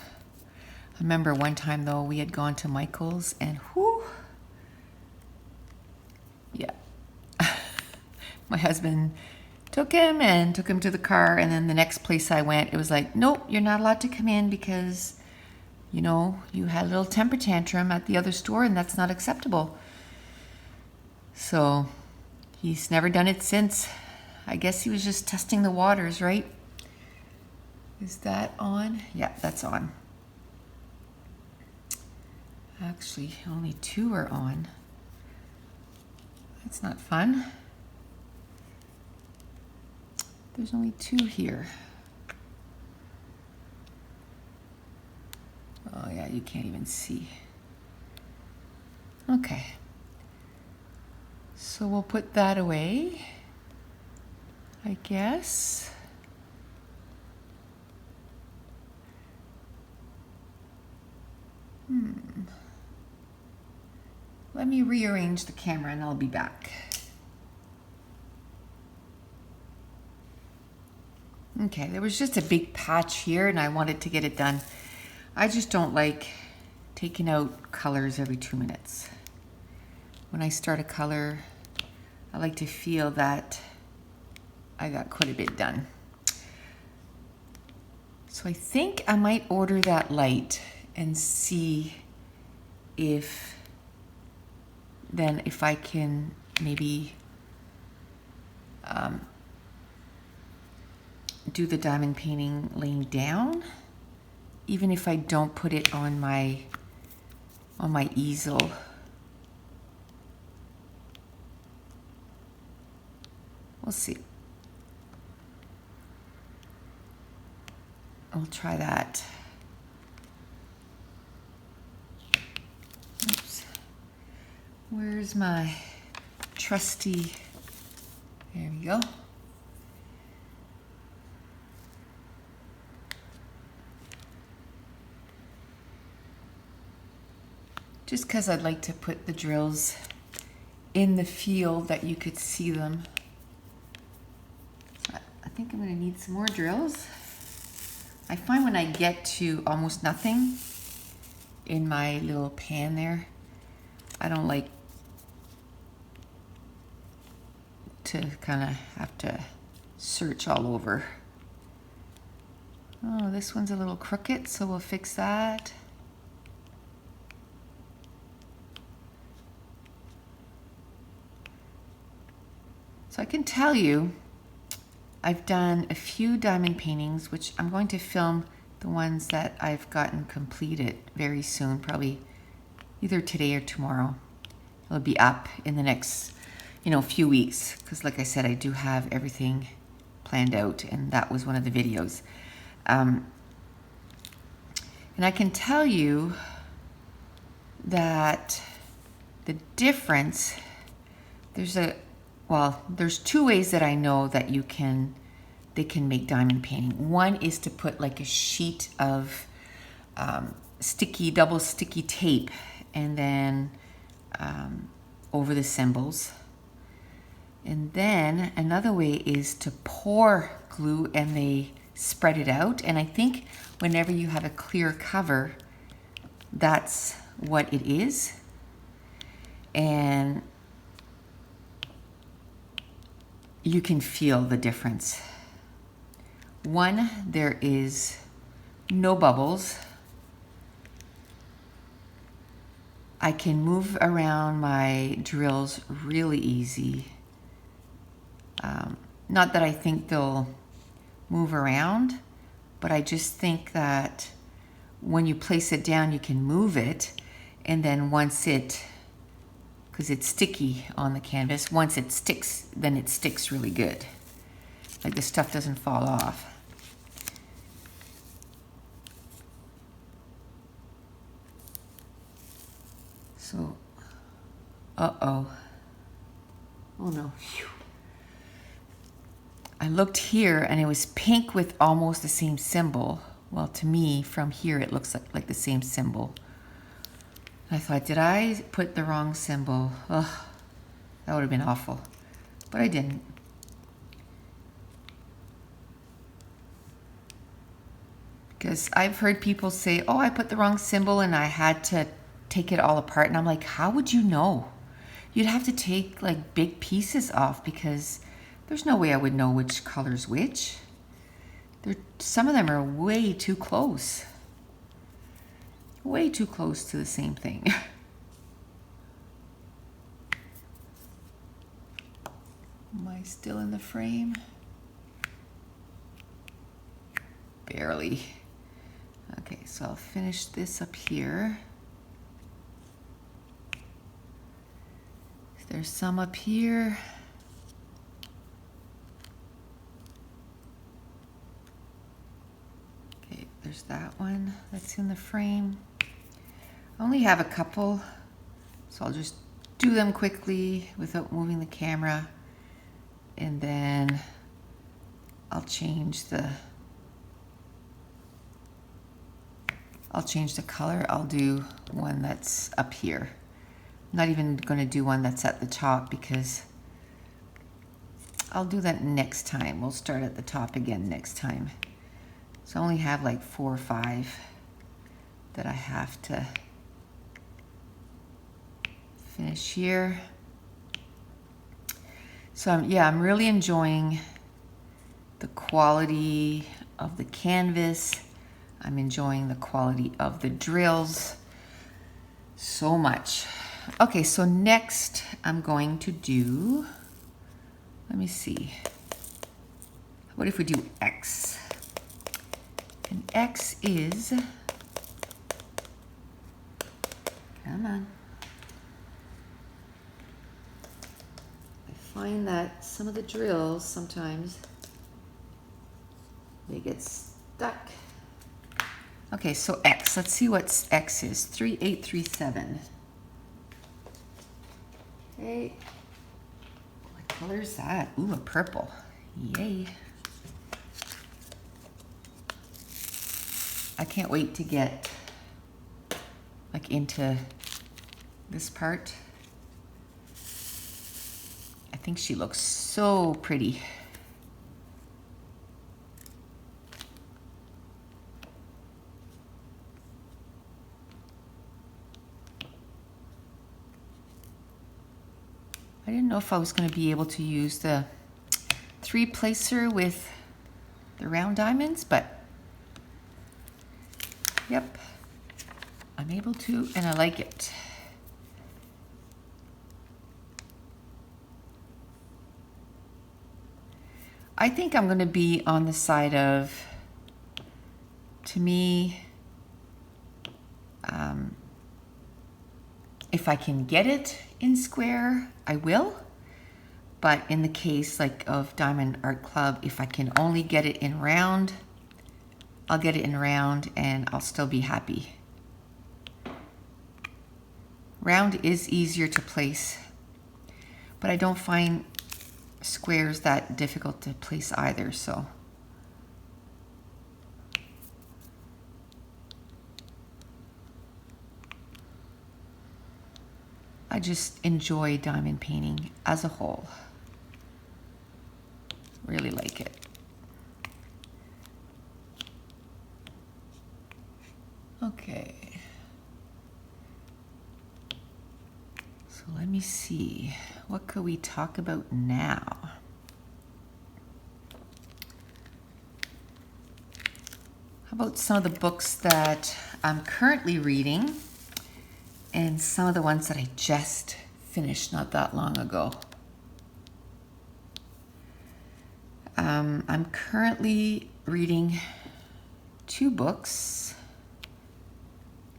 I remember one time though, we had gone to Michael's and whoo, yeah. My husband took him to the car, and then the next place I went, it was like, nope, you're not allowed to come in because you know, you had a little temper tantrum at the other store and that's not acceptable. So he's never done it since. I guess he was just testing the waters, right? Is that on? Yeah, that's on. Actually, only 2 are on. That's not fun. There's only 2 here. Oh yeah, you can't even see. Okay. So we'll put that away, I guess. Let me rearrange the camera and I'll be back. Okay, there was just a big patch here and I wanted to get it done. I just don't like taking out colors every 2 minutes. When I start a color, I like to feel that I got quite a bit done. So I think I might order that light and see if I can maybe do the diamond painting laying down, even if I don't put it on my easel. We'll see. I'll try that. Oops. Where's my trusty? There we go. Just because I'd like to put the drills in the field that you could see them. I think I'm going to need some more drills. I find when I get to almost nothing in my little pan there, I don't like to kind of have to search all over. Oh, this one's a little crooked, so we'll fix that. So I can tell you, I've done a few diamond paintings, which I'm going to film the ones that I've gotten completed very soon, probably either today or tomorrow. It'll be up in the next, few weeks, because like I said, I do have everything planned out, and that was one of the videos. And I can tell you that the difference, there's 2 ways that I know that they can make diamond painting. One is to put like a sheet of double sticky tape and then over the symbols. And then another way is to pour glue and they spread it out. And I think whenever you have a clear cover, that's what it is. And you can feel the difference. One, there is no bubbles. I can move around my drills really easy. Not that I think they'll move around, but I just think that when you place it down, you can move it, and then because it's sticky on the canvas, once it sticks, then it sticks really good. Like the stuff doesn't fall off. So, oh no. Phew. I looked here and it was pink with almost the same symbol. Well, to me, from here, it looks like the same symbol. I thought, did I put the wrong symbol? Ugh, that would have been awful. But I didn't. Because I've heard people say, oh, I put the wrong symbol and I had to take it all apart. And I'm like, how would you know? You'd have to take like big pieces off, because there's no way I would know which color's which. Some of them are way too close. way too close to the same thing. Am I still in the frame? Barely. Okay, so I'll finish this up here. There's some up here. Okay, there's that one that's in the frame. I only have a couple, so I'll just do them quickly without moving the camera. And then I'll change the color. I'll do one that's up here. I'm not even going to do one that's at the top because I'll do that next time. We'll start at the top again next time. So I only have like 4 or 5 that I have to finish here. So I'm really enjoying the quality of the canvas. I'm enjoying the quality of the drills so much. Okay, so next I'm going to do, let me see. What if we do X? And X is, come on. I find that some of the drills sometimes they get stuck. Okay, so X, let's see what X is. 3837. Okay. What color is that? Ooh, a purple. Yay. I can't wait to get like into this part. I think she looks so pretty. I didn't know if I was going to be able to use the 3-placer with the round diamonds, but yep, I'm able to, and I like it. I think I'm going to be on the side of, to me, if I can get it in square, I will. But in the case like of Diamond Art Club, if I can only get it in round, I'll get it in round and I'll still be happy. Round is easier to place, but I don't find squares that difficult to place either, so. I just enjoy diamond painting as a whole. Really like it. Okay. So let me see. What could we talk about now? How about some of the books that I'm currently reading and some of the ones that I just finished not that long ago. I'm currently reading 2 books.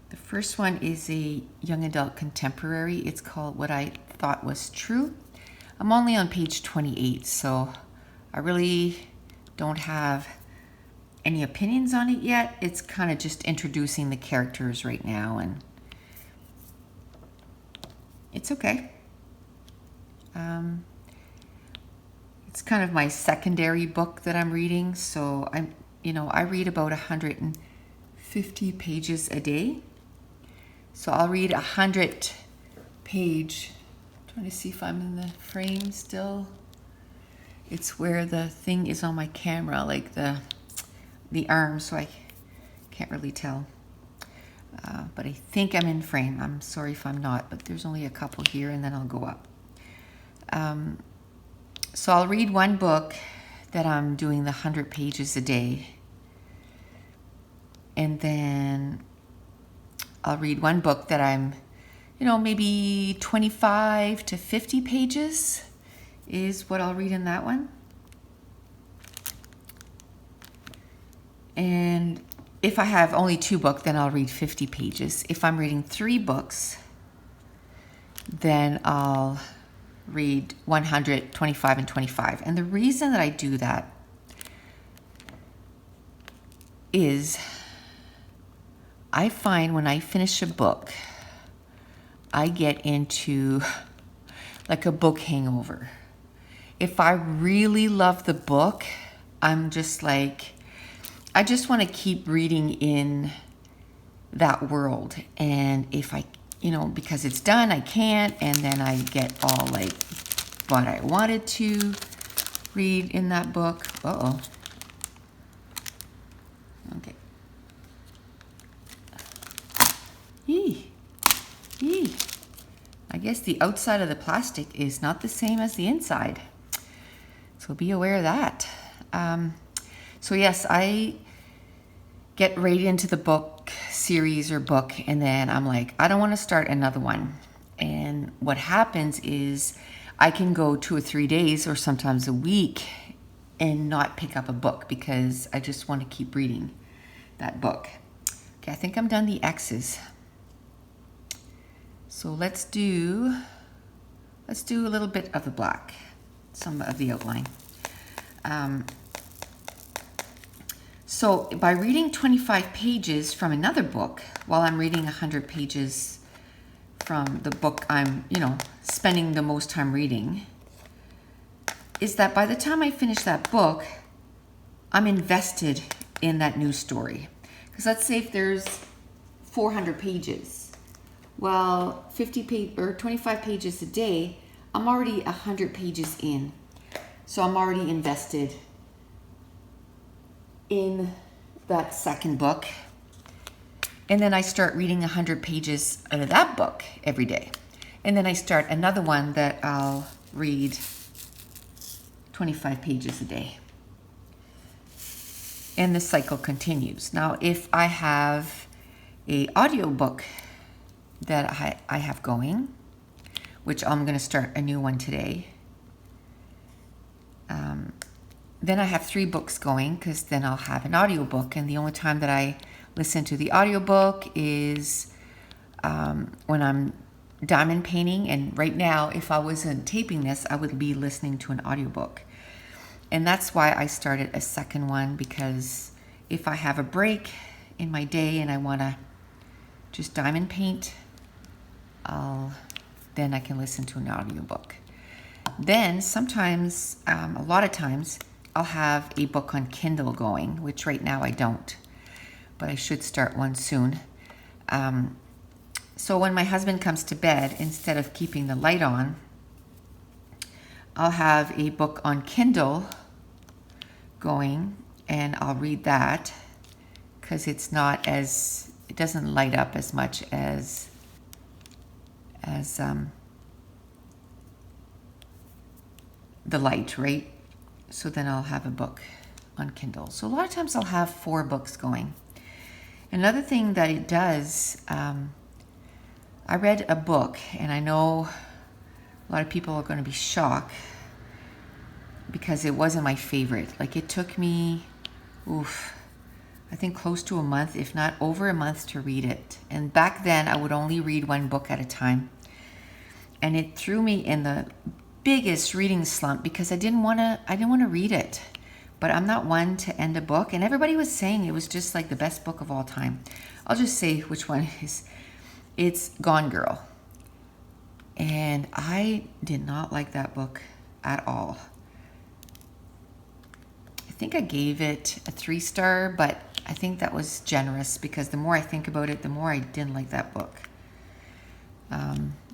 The first one is a young adult contemporary. It's called What I Thought Was True. I'm only on page 28, so I really don't have any opinions on it yet. It's kind of just introducing the characters right now, and it's okay. It's kind of my secondary book that I'm reading, so I read about 150 pages a day. So I'll read 100-page. Trying to see if I'm in the frame still. It's where the thing is on my camera, like the arm, so I can't really tell. But I think I'm in frame. I'm sorry if I'm not, but there's only a couple here and then I'll go up. So I'll read one book that I'm doing the 100 pages a day. And then I'll read one book that I'm, maybe 25 to 50 pages is what I'll read in that one. And if I have only 2 books, then I'll read 50 pages. If I'm reading 3 books, then I'll read 100, 25, and 25. And the reason that I do that is I find when I finish a book, I get into like a book hangover. If I really love the book, I'm just like, I just want to keep reading in that world. And if I, because it's done, I can't. And then I get all like what I wanted to read in that book. Uh-oh. Okay. Yee. I guess the outside of the plastic is not the same as the inside. So be aware of that. So yes, I get right into the book series or book, and then I'm like, I don't want to start another one. And what happens is I can go 2 or 3 days or sometimes a week and not pick up a book because I just want to keep reading that book. Okay, I think I'm done the X's. So let's do a little bit of the black, some of the outline. So by reading 25 pages from another book while I'm reading 100 pages from the book I'm, spending the most time reading, is that by the time I finish that book, I'm invested in that new story. Because let's say if there's 400 pages, well, 25 pages a day, I'm already 100 pages in. So I'm already invested in that second book. And then I start reading 100 pages out of that book every day. And then I start another one that I'll read 25 pages a day. And the cycle continues. Now, if I have a audiobook that I have going, which I'm going to start a new one today, then I have 3 books going because then I'll have an audiobook. And the only time that I listen to the audiobook is when I'm diamond painting. And right now, if I wasn't taping this, I would be listening to an audiobook. And that's why I started a second one, because if I have a break in my day and I want to just diamond paint, then I can listen to an audiobook. Then sometimes, a lot of times, I'll have a book on Kindle going, which right now I don't, but I should start one soon. So when my husband comes to bed, instead of keeping the light on, I'll have a book on Kindle going, and I'll read that because it doesn't light up as much as the light, right? So then I'll have a book on Kindle. So a lot of times I'll have 4 books going. Another thing that it does, I read a book, and I know a lot of people are going to be shocked because it wasn't my favorite. Like, it took me, I think close to a month, if not over a month, to read it. And back then I would only read 1 book at a time. And it threw me in the biggest reading slump because I didn't want to read it. But I'm not one to end a book, and everybody was saying it was just like the best book of all time. I'll just say which one it is. It's Gone Girl. And I did not like that book at all. I think I gave it a 3-star, but I think that was generous because the more I think about it, the more I didn't like that book.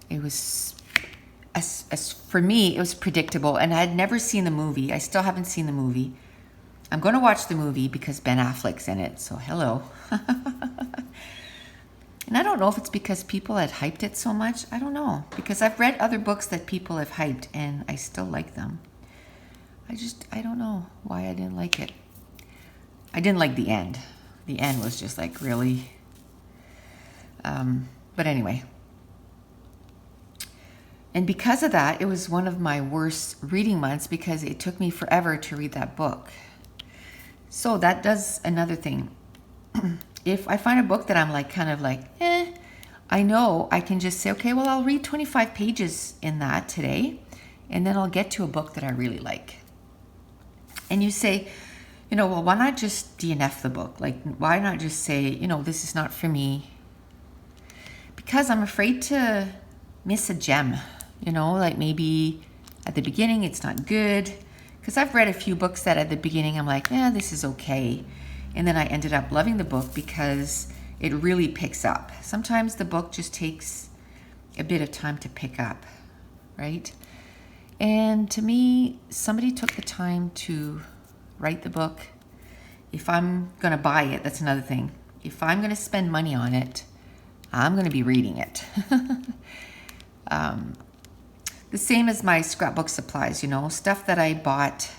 It was, for me, it was predictable, and I had never seen the movie. I still haven't seen the movie. I'm going to watch the movie because Ben Affleck's in it, so hello. And I don't know if it's because people had hyped it so much. I don't know, because I've read other books that people have hyped, and I still like them. I don't know why I didn't like it. I didn't like the end. The end was just like, really? But anyway. And because of that, it was one of my worst reading months because it took me forever to read that book. So that does another thing. If I find a book that I'm like, kind of like, I know I can just say, okay, well, I'll read 25 pages in that today, and then I'll get to a book that I really like. And you say, well, why not just DNF the book? Like, why not just say, this is not for me? Because I'm afraid to miss a gem, like maybe at the beginning it's not good. Because I've read a few books that at the beginning I'm like, this is okay. And then I ended up loving the book because it really picks up. Sometimes the book just takes a bit of time to pick up, right? And to me, somebody took the time to write the book. If I'm going to buy it, that's another thing. If I'm going to spend money on it, I'm going to be reading it. The same as my scrapbook supplies, stuff that I bought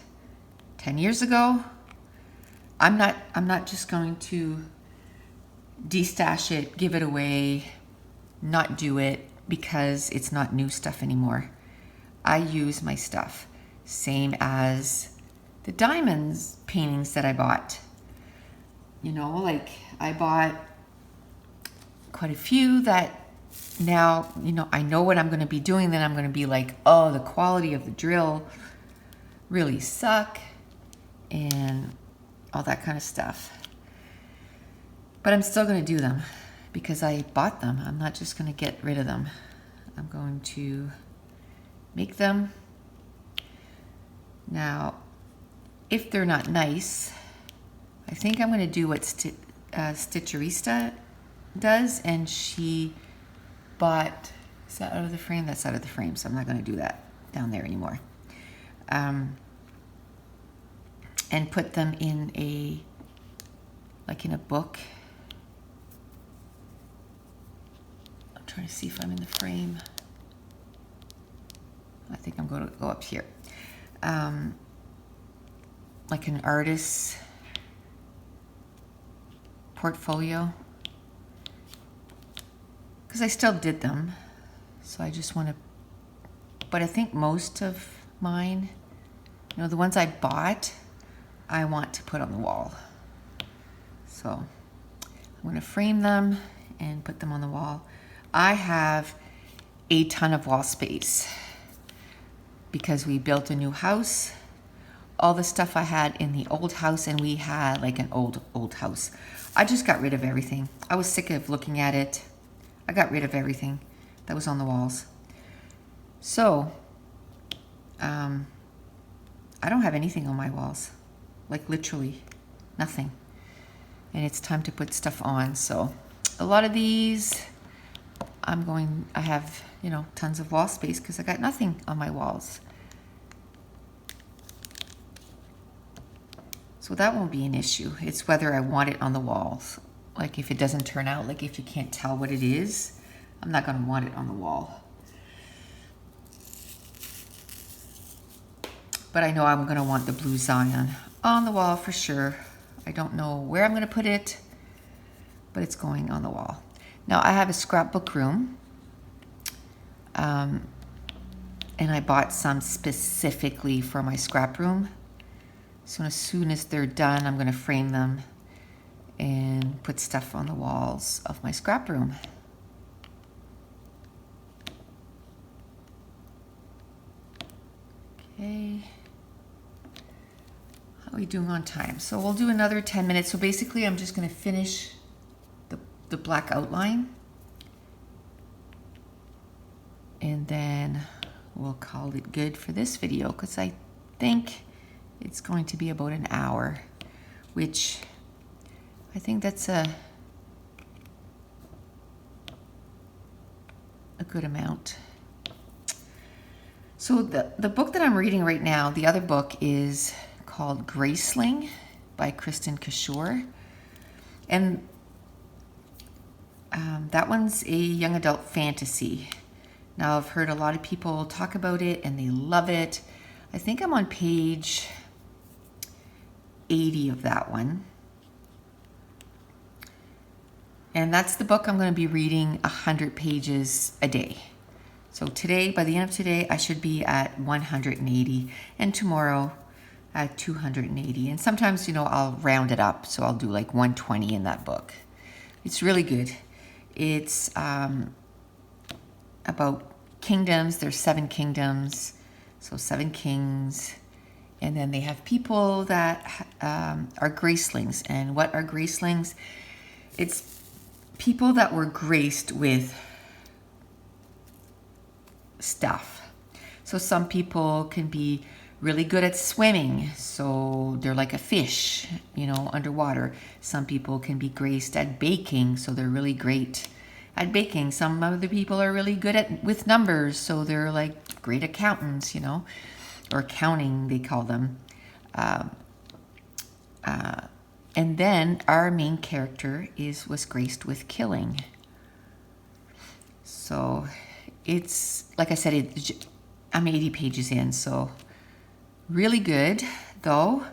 10 years ago. I'm not just going to destash it, give it away, not do it because it's not new stuff anymore. I use my stuff. Same as the diamonds paintings that I bought. Like I bought quite a few that now, I know what I'm going to be doing. Then I'm going to be like, oh, the quality of the drill really suck and all that kind of stuff. But I'm still going to do them because I bought them. I'm not just going to get rid of them. I'm going to make them. Now, if they're not nice, I think I'm going to do what Stitcherista does, and she bought, is that out of the frame? That's out of the frame, so I'm not going to do that down there anymore. And put them in a book. I'm trying to see if I'm in the frame. I think I'm going to go up here. Like an artist's portfolio. Because I still did them. So I just want to, but I think most of mine, the ones I bought, I want to put on the wall. So I'm going to frame them and put them on the wall. I have a ton of wall space because we built a new house. All the stuff I had in the old house, and we had like an old house. I just got rid of everything. I was sick of looking at it. I got rid of everything that was on the walls. So, I don't have anything on my walls. Like literally nothing. And it's time to put stuff on. So, a lot of these, I have, tons of wall space because I got nothing on my walls. So that won't be an issue. It's whether I want it on the walls. Like if it doesn't turn out, like if you can't tell what it is, I'm not going to want it on the wall. But I know I'm going to want the blue Zion on the wall for sure. I don't know where I'm going to put it, but it's going on the wall. Now I have a scrapbook room. And I bought some specifically for my scrap room. So as soon as they're done, I'm going to frame them and put stuff on the walls of my scrap room. Okay. How are we doing on time? So we'll do another 10 minutes. So basically I'm just going to finish the black outline. And then we'll call it good for this video because I think it's going to be about an hour, which I think that's a good amount. So the book that I'm reading right now, the other book is called Graceling by Kristen Kishore. And that one's a young adult fantasy. Now I've heard a lot of people talk about it and they love it. I think I'm on page 80 of that one. And that's the book I'm going to be reading 100 pages a day. So today, by the end of today, I should be at 180, and tomorrow at 280. And sometimes, I'll round it up. So I'll do like 120 in that book. It's really good. It's about kingdoms. There's 7 kingdoms. So 7 kings. And then they have people that are gracelings. And what are gracelings? It's people that were graced with stuff. So some people can be really good at swimming, so they're like a fish, underwater. Some people can be graced at baking, so they're really great at baking. Some other people are really good with numbers, so they're like great accountants, or accounting they call them. And then our main character was graced with killing. So it's, like I said, I'm 80 pages in, so really good. Though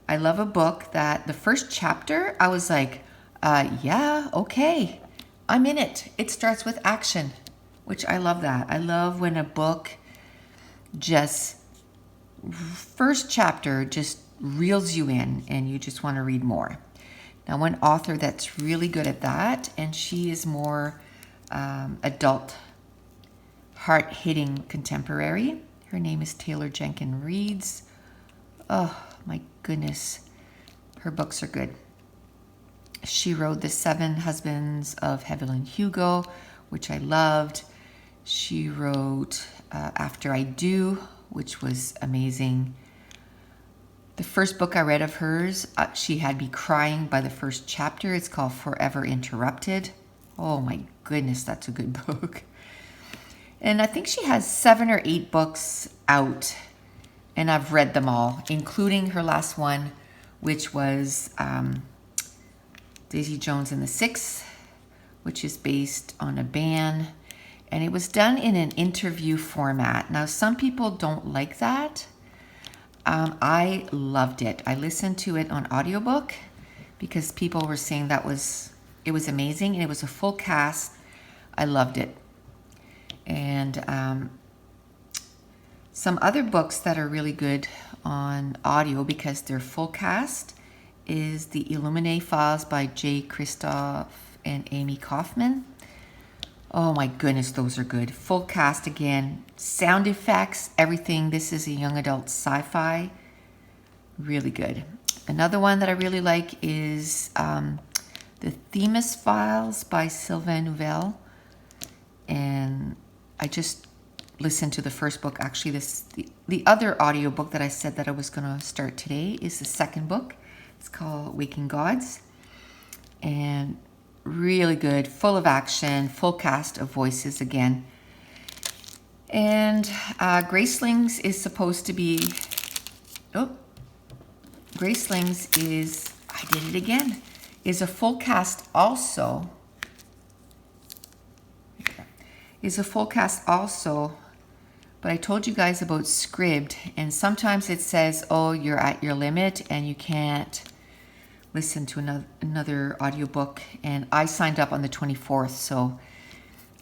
I love a book that the first chapter, I was like, yeah, okay, I'm in it. It starts with action, which I love that. I love when a book just, first chapter just reels you in and you just want to read more. Now, one author that's really good at that, and she is more adult, heart-hitting contemporary. Her name is Taylor Jenkins Reid. Oh, my goodness. Her books are good. She wrote The 7 Husbands of Evelyn Hugo, which I loved. She wrote After I Do, which was amazing. The first book I read of hers, she had me crying by the first chapter. It's called Forever Interrupted. Oh my goodness, that's a good book. And I think she has 7 or 8 books out, and I've read them all, including her last one, which was Daisy Jones and the Six, which is based on a band. And it was done in an interview format. Now, some people don't like that. I loved it. I listened to it on audiobook because people were saying it was amazing, and it was a full cast. I loved it. And some other books that are really good on audio because they're full cast is The Illuminae Files by Jay Kristoff and Amy Kaufman. Oh my goodness, those are good. Full cast again, sound effects, everything. This is a young adult sci-fi. Really good. Another one that I really like is The Themis Files by Sylvain Nouvel. And I just listened to the first book. Actually, the other audiobook that I said that I was going to start today is the second book. It's called Waking Gods. And really good, full of action, full cast of voices again. And Gracelings is supposed to be, Gracelings is, I did it again, is a full cast also. But I told you guys about Scribd, and sometimes it says, oh, you're at your limit and you can't listen to another audiobook. And I signed up on the 24th, so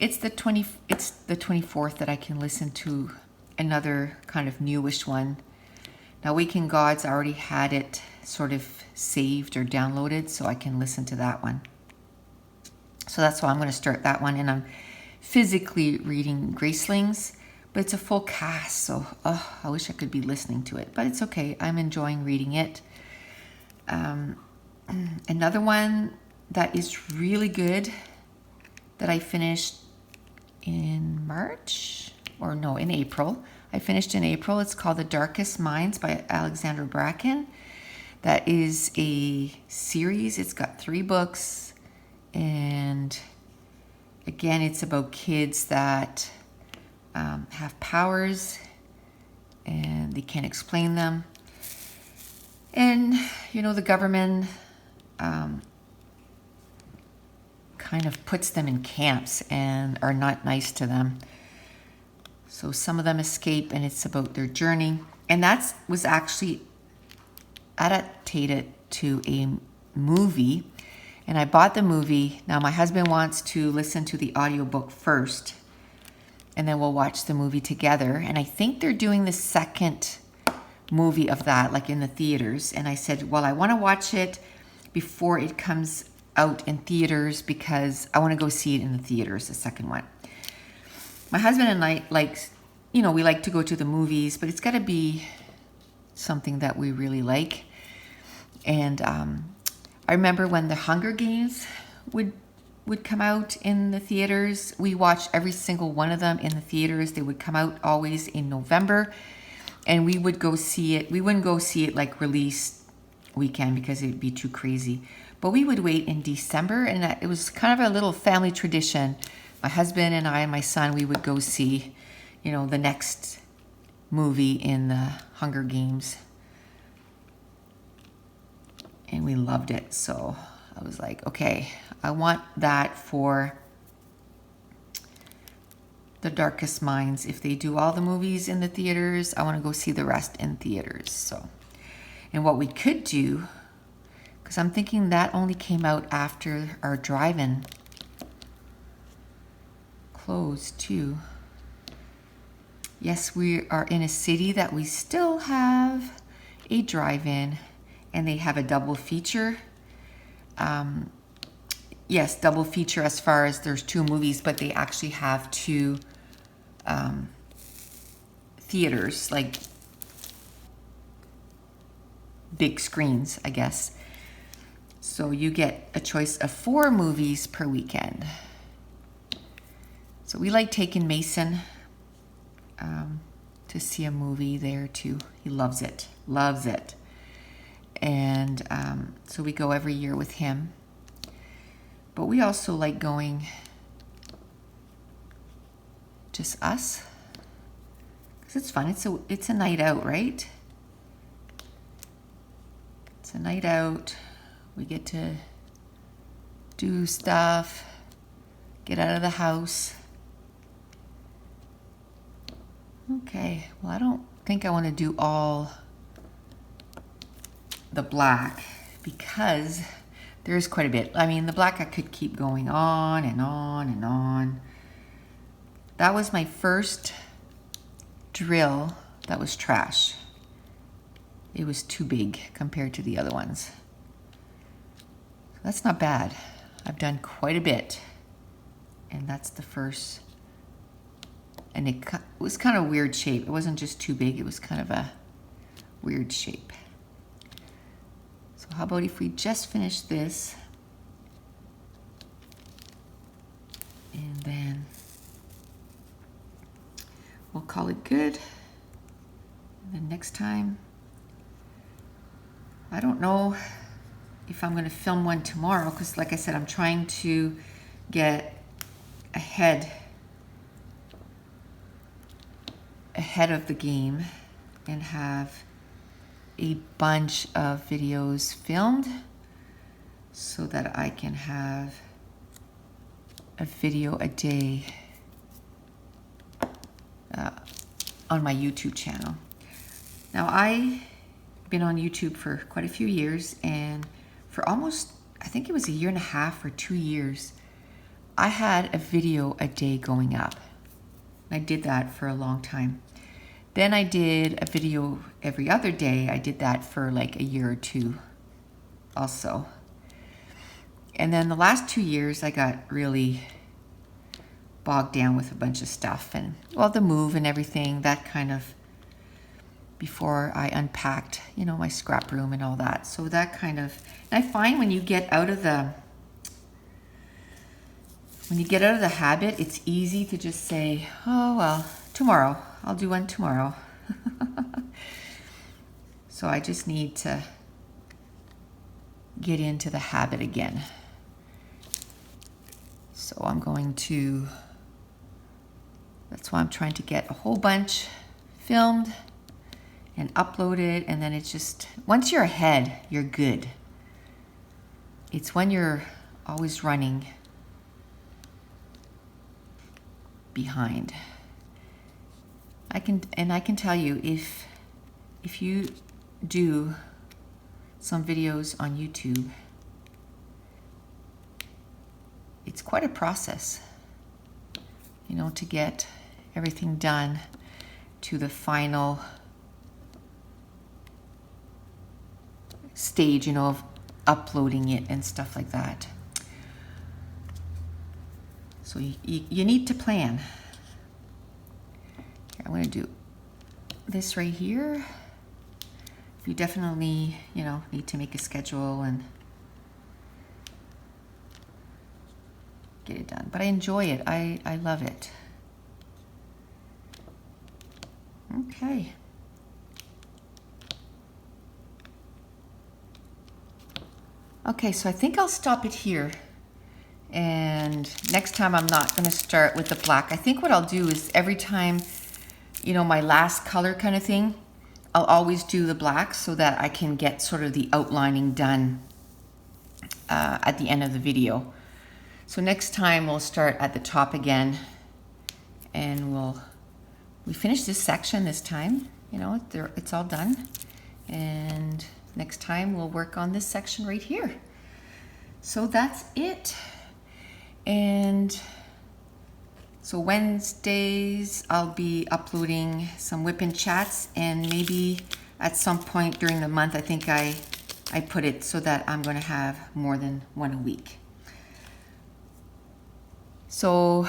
it's the 24th that I can listen to another kind of newish one. Now, Waking Gods, I already had it sort of saved or downloaded, so I can listen to that one. So that's why I'm going to start that one, and I'm physically reading Gracelings, but it's a full cast, so I wish I could be listening to it, but it's okay. I'm enjoying reading it. Another one that is really good that I finished in April. I finished in April. It's called The Darkest Minds by Alexandra Bracken. That is a series. It's got 3 books, and again, it's about kids that have powers and they can't explain them. And, the government kind of puts them in camps and are not nice to them. So some of them escape, and it's about their journey. And that was actually adapted to a movie. And I bought the movie. Now my husband wants to listen to the audiobook first, and then we'll watch the movie together. And I think they're doing the second movie of that, like in the theaters. And I said, well, I want to watch it before it comes out in theaters because I want to go see it in the theaters, the second one. My husband and I we like to go to the movies, but it's got to be something that we really like. And I remember when the Hunger Games would come out in the theaters. We watched every single one of them in the theaters. They would come out always in November, and we would go see it. We wouldn't go see it like release weekend because it'd be too crazy. But we would wait in December, and it was kind of a little family tradition. My husband and I and my son, we would go see, the next movie in the Hunger Games. And we loved it. So I was like, okay, I want that for The Darkest Minds. If they do all the movies in the theaters, I want to go see the rest in theaters. So, and what we could do, because I'm thinking that only came out after our drive-in closed too. Yes, we are in a city that we still have a drive-in, and they have a double feature. Yes, double feature as far as there's two movies, but they actually have two theaters, like big screens, I guess. So you get a choice of 4 movies per weekend. So we like taking Mason to see a movie there too. He loves it. And so we go every year with him. But we also like going just us, because it's fun. It's a night out, right? It's a night out. We get to do stuff, get out of the house. Okay, well, I don't think I want to do all the black because there is quite a bit. I mean, the black I could keep going on and on and on. That was my first drill that was trash. It was too big compared to the other ones. That's not bad. I've done quite a bit. And that's the first. And it was kind of weird shape. It wasn't just too big. It was kind of a weird shape. So how about if we just finish this, and then we'll call it good. And then next time, I don't know if I'm going to film one tomorrow, because like I said, I'm trying to get ahead of the game and have a bunch of videos filmed so that I can have a video a day on my YouTube channel. Now, I've been on YouTube for quite a few years, and for almost, I think it was 1.5 years or 2 years, I had a video a day going up. I did that for a long time. Then I did a video every other day. I did that for like 1 year or 2 also. And then the last 2 years, I got really bogged down with a bunch of stuff, and well, the move and everything, that kind of, before I unpacked, my scrap room and all that. So that kind of, and I find when you get out of the habit, it's easy to just say, oh, well, tomorrow, I'll do one tomorrow. So I just need to get into the habit again. So I'm going to, that's why I'm trying to get a whole bunch filmed and uploaded, and then it's just, once you're ahead, you're good. It's when you're always running behind. I can tell you, if you do some videos on YouTube, it's quite a process, you know, to get everything done to the final stage, you know, of uploading it and stuff like that. So you need to plan. Here, I'm going to do this right here. You definitely, you know, need to make a schedule and get it done. But I enjoy it. I love it. Okay. Okay, so I think I'll stop it here. And next time I'm not going to start with the black. I think what I'll do is every time, you know, my last color kind of thing, I'll always do the black so that I can get sort of the outlining done at the end of the video. So next time we'll start at the top again, and we finish this section this time. You know, it's all done. And next time we'll work on this section right here. So that's it. And so Wednesdays I'll be uploading some WIP and chats, and maybe at some point during the month I think I put it so that I'm going to have more than one a week. So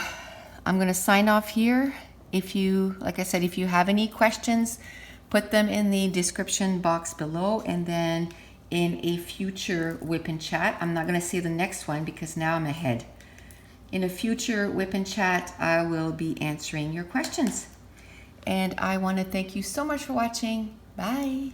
I'm going to sign off here. If you, like I said, if you have any questions, put them in the description box below, and then in a future WIP and chat, I'm not going to say the next one because now I'm ahead. In a future WIP and chat, I will be answering your questions. And I want to thank you so much for watching. Bye.